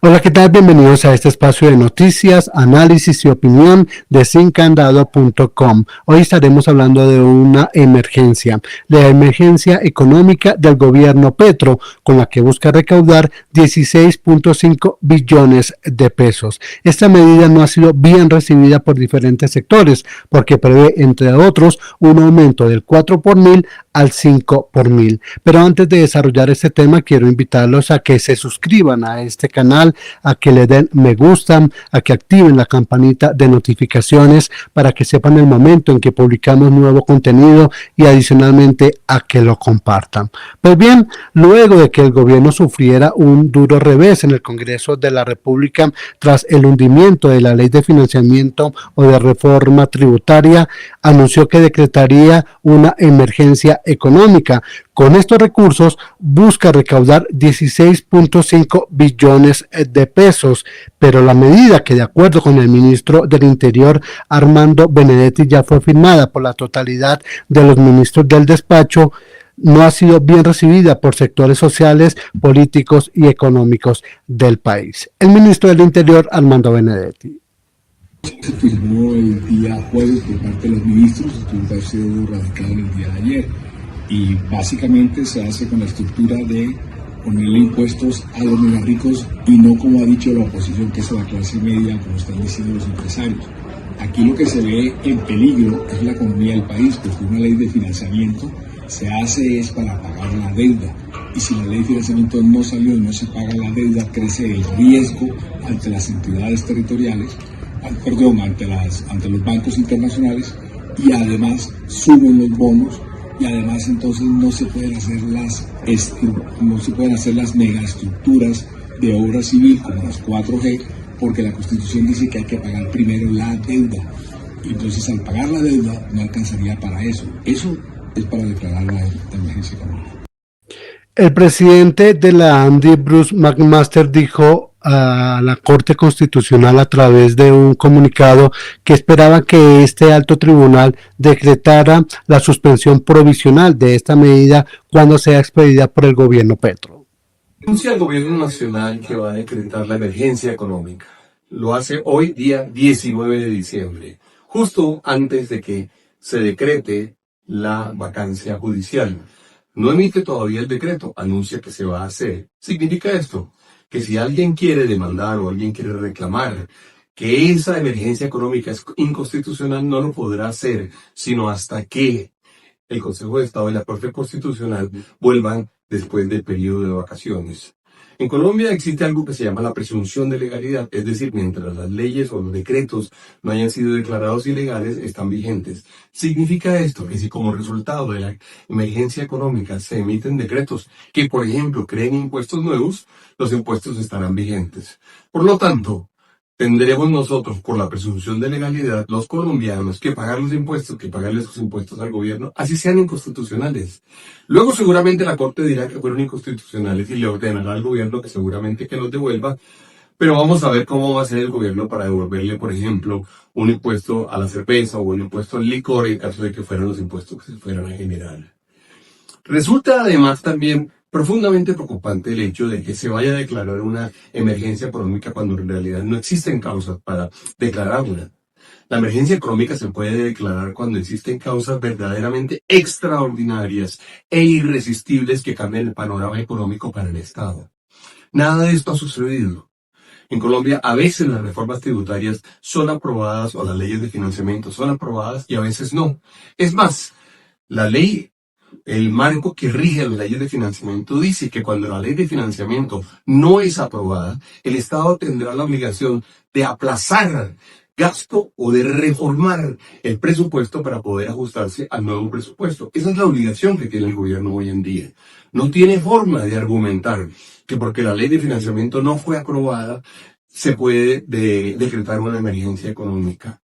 Hola, ¿qué tal? Bienvenidos a este espacio de noticias, análisis y opinión de sincandado.com. Hoy estaremos hablando de una emergencia, la emergencia económica del gobierno Petro, con la que busca recaudar 16.5 billones de pesos. Esta medida no ha sido bien recibida por diferentes sectores, porque prevé, entre otros, un aumento del 4 por mil al 5 por mil. Pero antes de desarrollar este tema, quiero invitarlos a que se suscriban a este canal, a que le den me gusta, a que activen la campanita de notificaciones para que sepan el momento en que publicamos nuevo contenido y adicionalmente a que lo compartan. Pues bien, luego de que el gobierno sufriera un duro revés en el Congreso de la República tras el hundimiento de la ley de financiamiento o de reforma tributaria, anunció que decretaría una emergencia económica. Con estos recursos busca recaudar 16.5 billones de pesos, pero la medida, que de acuerdo con el ministro del Interior Armando Benedetti ya fue firmada por la totalidad de los ministros del despacho, no ha sido bien recibida por sectores sociales, políticos y económicos del país. El ministro del Interior Armando Benedetti. Se firmó el día jueves por parte de los ministros, esto ha sido radicado en el día de ayer, y básicamente se hace con la estructura de ponerle impuestos a los mega ricos y no, como ha dicho la oposición, que es a la clase media, como están diciendo los empresarios. Aquí lo que se ve en peligro es la economía del país, porque una ley de financiamiento se hace es para pagar la deuda, y si la ley de financiamiento no salió y no se paga la deuda, crece el riesgo ante las entidades territoriales, ante los bancos internacionales, y además suben los bonos, y además entonces no se pueden hacer las megaestructuras de obra civil como las 4G, porque la Constitución dice que hay que pagar primero la deuda. Entonces, al pagar la deuda no alcanzaría para eso. Eso es para declarar la emergencia económica. El presidente de la ANDI, Bruce McMaster, dijo a la Corte Constitucional a través de un comunicado que esperaba que este alto tribunal decretara la suspensión provisional de esta medida cuando sea expedida por el gobierno Petro. Anuncia el gobierno nacional que va a decretar la emergencia económica. Lo hace hoy, día 19 de diciembre, justo antes de que se decrete la vacancia judicial. No emite todavía el decreto, anuncia que se va a hacer. ¿Significa esto? Que si alguien quiere demandar o alguien quiere reclamar que esa emergencia económica es inconstitucional, no lo podrá hacer, sino hasta que el Consejo de Estado y la Corte Constitucional vuelvan después del periodo de vacaciones. En Colombia existe algo que se llama la presunción de legalidad, es decir, mientras las leyes o los decretos no hayan sido declarados ilegales, están vigentes. Significa esto que si como resultado de la emergencia económica se emiten decretos que, por ejemplo, creen impuestos nuevos, los impuestos estarán vigentes. Por lo tanto, tendremos nosotros, por la presunción de legalidad, los colombianos, que pagar los impuestos, que pagarle sus impuestos al gobierno, así sean inconstitucionales. Luego seguramente la Corte dirá que fueron inconstitucionales y le ordenará al gobierno que seguramente que los devuelva, pero vamos a ver cómo va a ser el gobierno para devolverle, por ejemplo, un impuesto a la cerveza o un impuesto al licor en caso de que fueran los impuestos que se fueran a generar. Resulta además también profundamente preocupante el hecho de que se vaya a declarar una emergencia económica cuando en realidad no existen causas para declararla. La emergencia económica se puede declarar cuando existen causas verdaderamente extraordinarias e irresistibles que cambien el panorama económico para el Estado. Nada de esto ha sucedido. En Colombia a veces las reformas tributarias son aprobadas o las leyes de financiamiento son aprobadas y a veces no. Es más, el marco que rige las leyes de financiamiento dice que cuando la ley de financiamiento no es aprobada, el Estado tendrá la obligación de aplazar gasto o de reformar el presupuesto para poder ajustarse al nuevo presupuesto. Esa es la obligación que tiene el gobierno hoy en día. No tiene forma de argumentar que porque la ley de financiamiento no fue aprobada, se puede decretar una emergencia económica.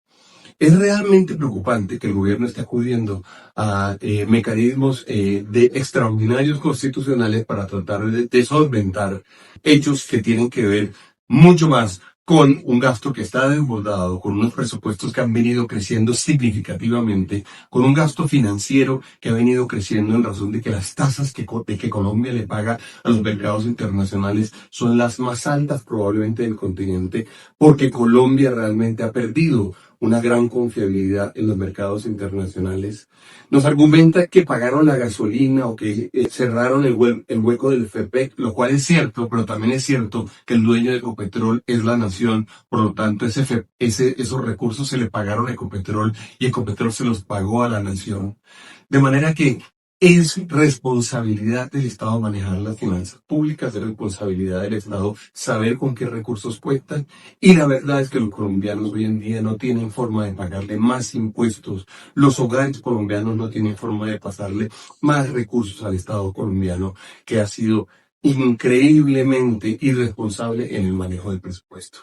Es realmente preocupante que el gobierno esté acudiendo a mecanismos de extraordinarios constitucionales para tratar de solventar hechos que tienen que ver mucho más con un gasto que está desbordado, con unos presupuestos que han venido creciendo significativamente, con un gasto financiero que ha venido creciendo en razón de que las tasas que Colombia le paga a los mercados internacionales son las más altas probablemente del continente, porque Colombia realmente ha perdido una gran confiabilidad en los mercados internacionales. Nos argumenta que pagaron la gasolina o que cerraron el hueco del FEPEC, lo cual es cierto, pero también es cierto que el dueño de Ecopetrol es la nación, por lo tanto esos recursos se le pagaron a Ecopetrol y Ecopetrol se los pagó a la nación. De manera que es responsabilidad del Estado manejar las finanzas públicas, es responsabilidad del Estado saber con qué recursos cuentan, y la verdad es que los colombianos hoy en día no tienen forma de pagarle más impuestos, los hogares colombianos no tienen forma de pasarle más recursos al Estado colombiano, que ha sido increíblemente irresponsable en el manejo del presupuesto.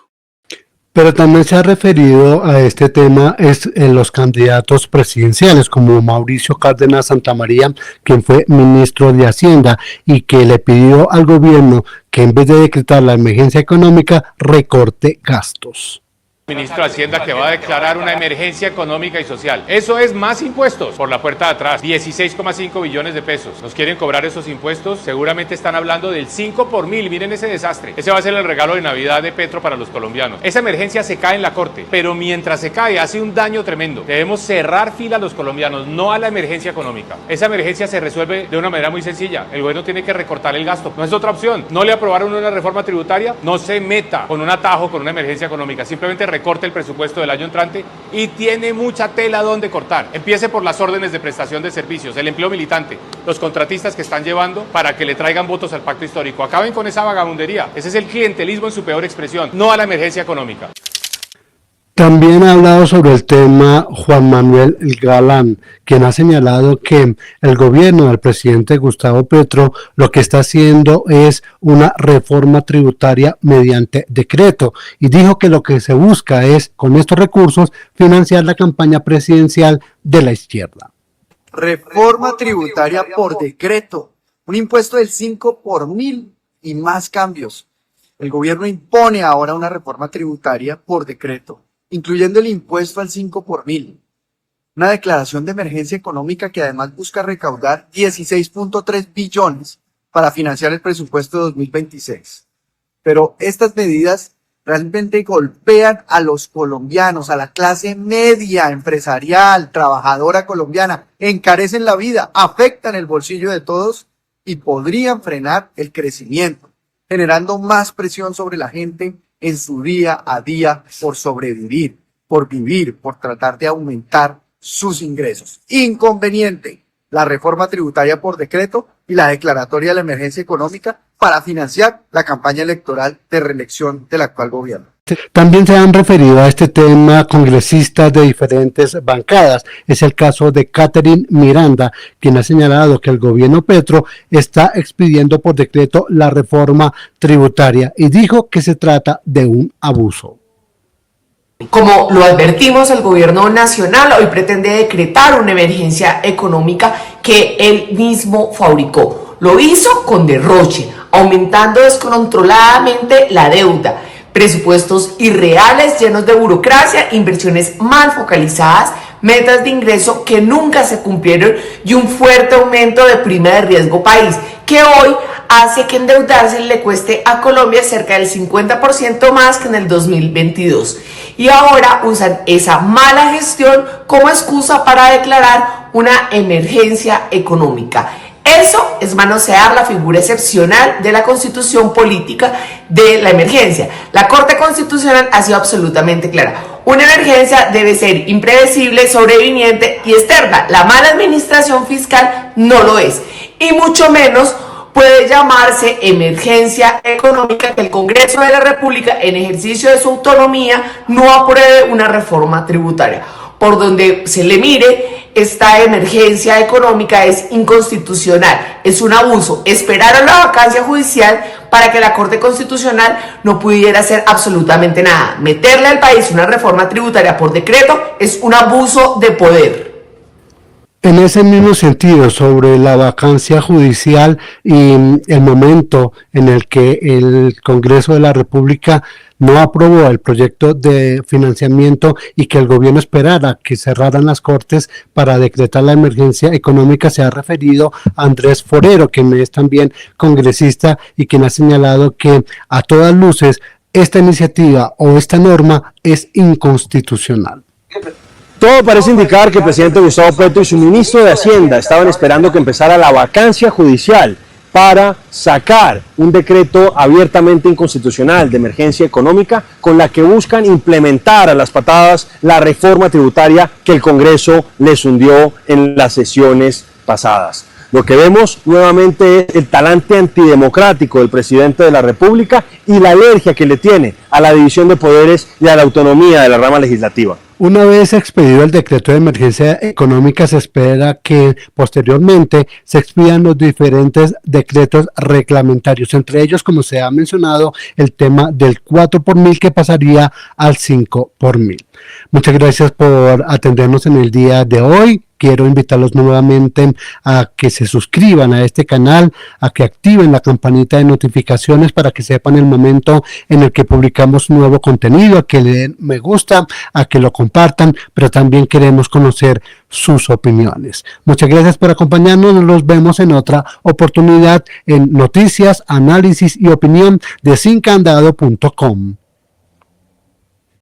Pero también se ha referido a este tema en los candidatos presidenciales, como Mauricio Cárdenas Santamaría, quien fue ministro de Hacienda y que le pidió al gobierno que en vez de decretar la emergencia económica, recorte gastos. Ministro de Hacienda que va a declarar una emergencia económica y social. Eso es más impuestos por la puerta de atrás, 16,5 billones de pesos. Nos quieren cobrar esos impuestos, seguramente están hablando del 5 por mil, miren ese desastre. Ese va a ser el regalo de Navidad de Petro para los colombianos. Esa emergencia se cae en la corte, pero mientras se cae hace un daño tremendo. Debemos cerrar fila a los colombianos, no a la emergencia económica. Esa emergencia se resuelve de una manera muy sencilla. El gobierno tiene que recortar el gasto, no es otra opción. No le aprobaron una reforma tributaria, no se meta con un atajo, con una emergencia económica, simplemente recorte el presupuesto del año entrante y tiene mucha tela donde cortar. Empiece por las órdenes de prestación de servicios, el empleo militante, los contratistas que están llevando para que le traigan votos al pacto histórico. Acaben con esa vagabundería. Ese es el clientelismo en su peor expresión, no a la emergencia económica. También ha hablado sobre el tema Juan Manuel Galán, quien ha señalado que el gobierno del presidente Gustavo Petro lo que está haciendo es una reforma tributaria mediante decreto, y dijo que lo que se busca es, con estos recursos, financiar la campaña presidencial de la izquierda. Reforma tributaria por decreto, un impuesto del 5 por mil y más cambios. El gobierno impone ahora una reforma tributaria por decreto, incluyendo el impuesto al 5 por mil. Una declaración de emergencia económica que además busca recaudar 16.3 billones para financiar el presupuesto de 2026. Pero estas medidas realmente golpean a los colombianos, a la clase media, empresarial, trabajadora colombiana, encarecen la vida, afectan el bolsillo de todos y podrían frenar el crecimiento, generando más presión sobre la gente en su día a día por sobrevivir, por vivir, por tratar de aumentar sus ingresos. Inconveniente, la reforma tributaria por decreto y la declaratoria de la emergencia económica para financiar la campaña electoral de reelección del actual gobierno. También se han referido a este tema congresistas de diferentes bancadas. Es el caso de Catherine Miranda, quien ha señalado que el gobierno Petro está expidiendo por decreto la reforma tributaria y dijo que se trata de un abuso. Como lo advertimos, el gobierno nacional hoy pretende decretar una emergencia económica que él mismo fabricó. Lo hizo con derroche, aumentando descontroladamente la deuda, presupuestos irreales llenos de burocracia, inversiones mal focalizadas, metas de ingreso que nunca se cumplieron y un fuerte aumento de prima de riesgo país, que hoy hace que endeudarse le cueste a Colombia cerca del 50% más que en el 2022. Y ahora usan esa mala gestión como excusa para declarar una emergencia económica. Eso es manosear la figura excepcional de la constitución política de la emergencia. La Corte Constitucional ha sido absolutamente clara. Una emergencia debe ser impredecible, sobreviniente y externa. La mala administración fiscal no lo es. Y mucho menos puede llamarse emergencia económica que el Congreso de la República, en ejercicio de su autonomía, no apruebe una reforma tributaria. Por donde se le mire, esta emergencia económica es inconstitucional, es un abuso. Esperaron la vacancia judicial para que la Corte Constitucional no pudiera hacer absolutamente nada. Meterle al país una reforma tributaria por decreto es un abuso de poder. En ese mismo sentido, sobre la vacancia judicial y el momento en el que el Congreso de la República no aprobó el proyecto de financiamiento y que el gobierno esperara que cerraran las cortes para decretar la emergencia económica, se ha referido a Andrés Forero, quien es también congresista y quien ha señalado que a todas luces esta iniciativa o esta norma es inconstitucional. Todo parece indicar que el presidente Gustavo Petro y su ministro de Hacienda estaban esperando que empezara la vacancia judicial para sacar un decreto abiertamente inconstitucional de emergencia económica con la que buscan implementar a las patadas la reforma tributaria que el Congreso les hundió en las sesiones pasadas. Lo que vemos nuevamente es el talante antidemocrático del presidente de la República y la alergia que le tiene a la división de poderes y a la autonomía de la rama legislativa. Una vez expedido el decreto de emergencia económica, se espera que posteriormente se expidan los diferentes decretos reglamentarios, entre ellos, como se ha mencionado, el tema del 4 por mil que pasaría al 5 por mil. Muchas gracias por atendernos en el día de hoy. Quiero invitarlos nuevamente a que se suscriban a este canal, a que activen la campanita de notificaciones para que sepan el momento en el que publicamos nuevo contenido, a que le den me gusta, a que lo compartan, pero también queremos conocer sus opiniones. Muchas gracias por acompañarnos. Nos vemos en otra oportunidad en Noticias, Análisis y Opinión de sincandado.com.